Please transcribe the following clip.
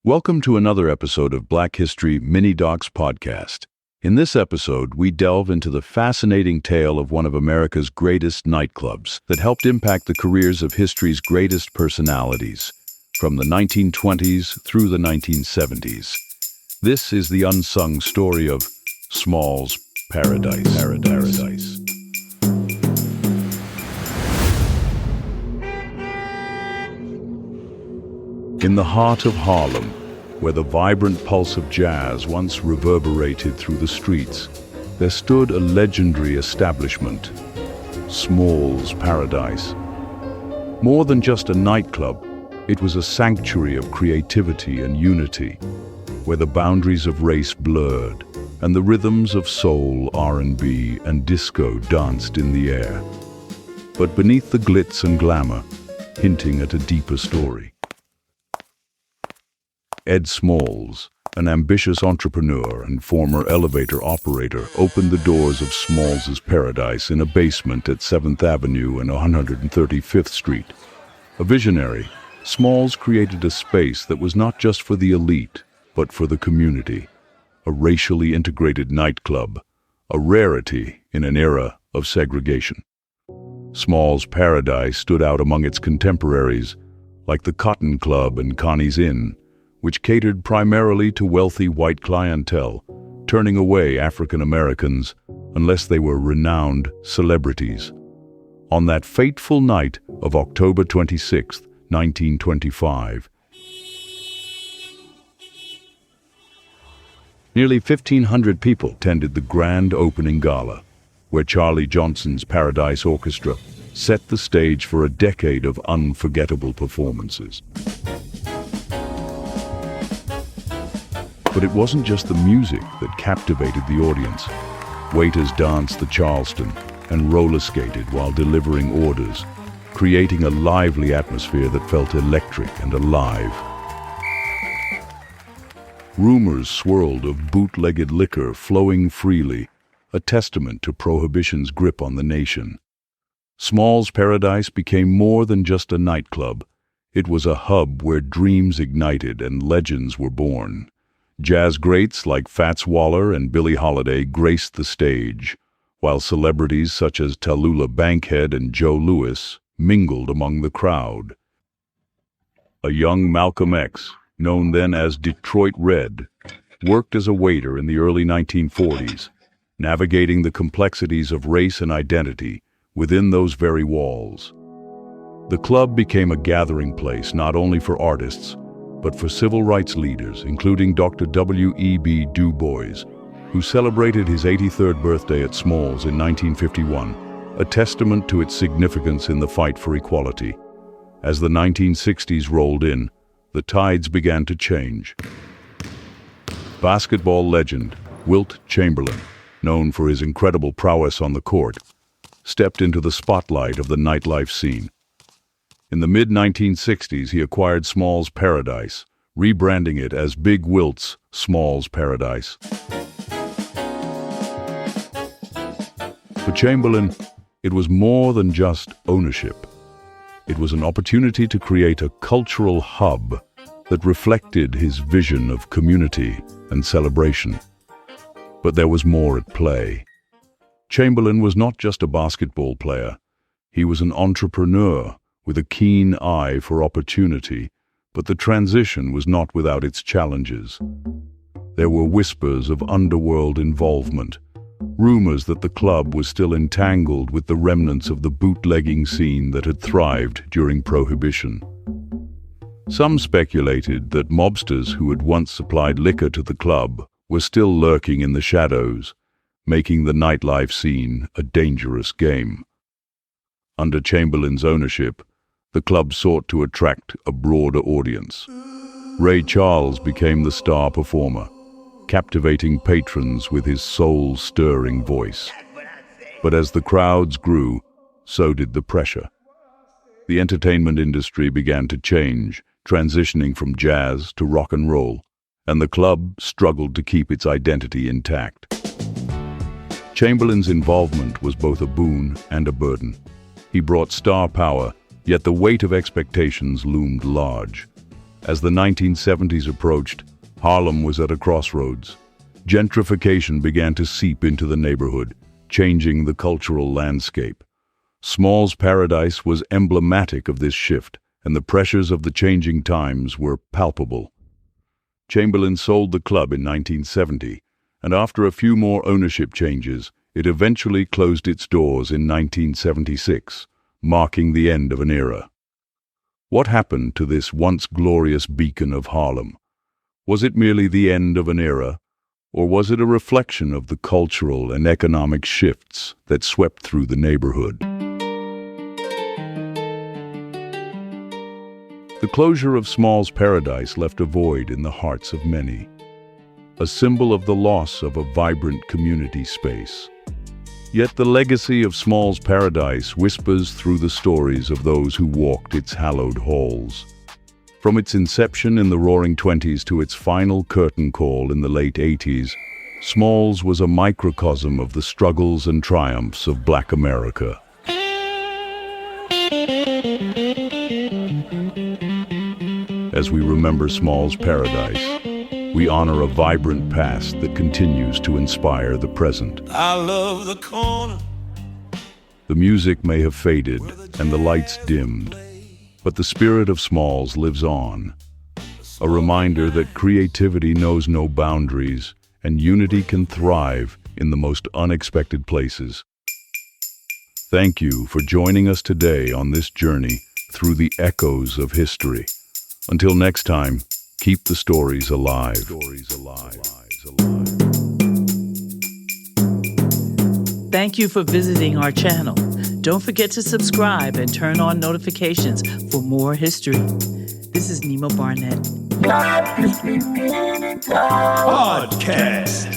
Welcome to another episode of Black History Mini Docs Podcast. In this episode, we delve into the fascinating tale of one of America's greatest nightclubs that helped impact the careers of history's greatest personalities, from the 1920s through the 1970s. This is the unsung story of Small's Paradise. In the heart of Harlem, where the vibrant pulse of jazz once reverberated through the streets, there stood a legendary establishment, Small's Paradise. More than just a nightclub, it was a sanctuary of creativity and unity, where the boundaries of race blurred and the rhythms of soul, R&B, and disco danced in the air. But beneath the glitz and glamour, hinting at a deeper story, Ed Smalls, an ambitious entrepreneur and former elevator operator, opened the doors of Small's Paradise in a basement at 7th Avenue and 135th Street. A visionary, Smalls created a space that was not just for the elite, but for the community. A racially integrated nightclub, a rarity in an era of segregation. Small's Paradise stood out among its contemporaries, like the Cotton Club and Connie's Inn, which catered primarily to wealthy white clientele, turning away African Americans unless they were renowned celebrities. On that fateful night of October 26, 1925, nearly 1,500 people attended the grand opening gala, where Charlie Johnson's Paradise Orchestra set the stage for a decade of unforgettable performances. But it wasn't just the music that captivated the audience. Waiters danced the Charleston and roller skated while delivering orders, creating a lively atmosphere that felt electric and alive. Rumors swirled of bootlegged liquor flowing freely, a testament to Prohibition's grip on the nation. Small's Paradise became more than just a nightclub. It was a hub where dreams ignited and legends were born. Jazz greats like Fats Waller and Billie Holiday graced the stage, while celebrities such as Tallulah Bankhead and Joe Louis mingled among the crowd. A young Malcolm X, known then as Detroit Red, worked as a waiter in the early 1940s, navigating the complexities of race and identity within those very walls. The club became a gathering place not only for artists, but for civil rights leaders, including Dr. W.E.B. Du Bois, who celebrated his 83rd birthday at Small's in 1951, a testament to its significance in the fight for equality. As the 1960s rolled in, the tides began to change. Basketball legend Wilt Chamberlain, known for his incredible prowess on the court, stepped into the spotlight of the nightlife scene. In the mid-1960s, he acquired Small's Paradise, rebranding it as Big Wilt's Small's Paradise. For Chamberlain, it was more than just ownership. It was an opportunity to create a cultural hub that reflected his vision of community and celebration. But there was more at play. Chamberlain was not just a basketball player. He was an entrepreneur with a keen eye for opportunity, but the transition was not without its challenges. There were whispers of underworld involvement, rumors that the club was still entangled with the remnants of the bootlegging scene that had thrived during Prohibition. Some speculated that mobsters who had once supplied liquor to the club were still lurking in the shadows, making the nightlife scene a dangerous game. Under Chamberlain's ownership, the club sought to attract a broader audience. Ray Charles became the star performer, captivating patrons with his soul-stirring voice. But as the crowds grew, so did the pressure. The entertainment industry began to change, transitioning from jazz to rock and roll, and the club struggled to keep its identity intact. Chamberlain's involvement was both a boon and a burden. He brought star power, yet the weight of expectations loomed large. As the 1970s approached, Harlem was at a crossroads. Gentrification began to seep into the neighborhood, changing the cultural landscape. Small's Paradise was emblematic of this shift, and the pressures of the changing times were palpable. Chamberlain sold the club in 1970, and after a few more ownership changes, it eventually closed its doors in 1976, marking the end of an era. What happened to this once glorious beacon of Harlem? Was it merely the end of an era, or was it a reflection of the cultural and economic shifts that swept through the neighborhood? The closure of Small's Paradise left a void in the hearts of many, a symbol of the loss of a vibrant community space. Yet the legacy of Small's Paradise whispers through the stories of those who walked its hallowed halls. From its inception in the Roaring Twenties to its final curtain call in the late 80s, Small's was a microcosm of the struggles and triumphs of Black America. As we remember Small's Paradise, we honor a vibrant past that continues to inspire the present. I love the corner. The music may have faded and the lights dimmed, but the spirit of Small's lives on, a reminder that creativity knows no boundaries and unity can thrive in the most unexpected places. Thank you for joining us today on this journey through the echoes of history. Until next time, keep the stories alive. Thank you for visiting our channel. Don't forget to subscribe and turn on notifications for more history. This is Nemo Barnett. Podcast.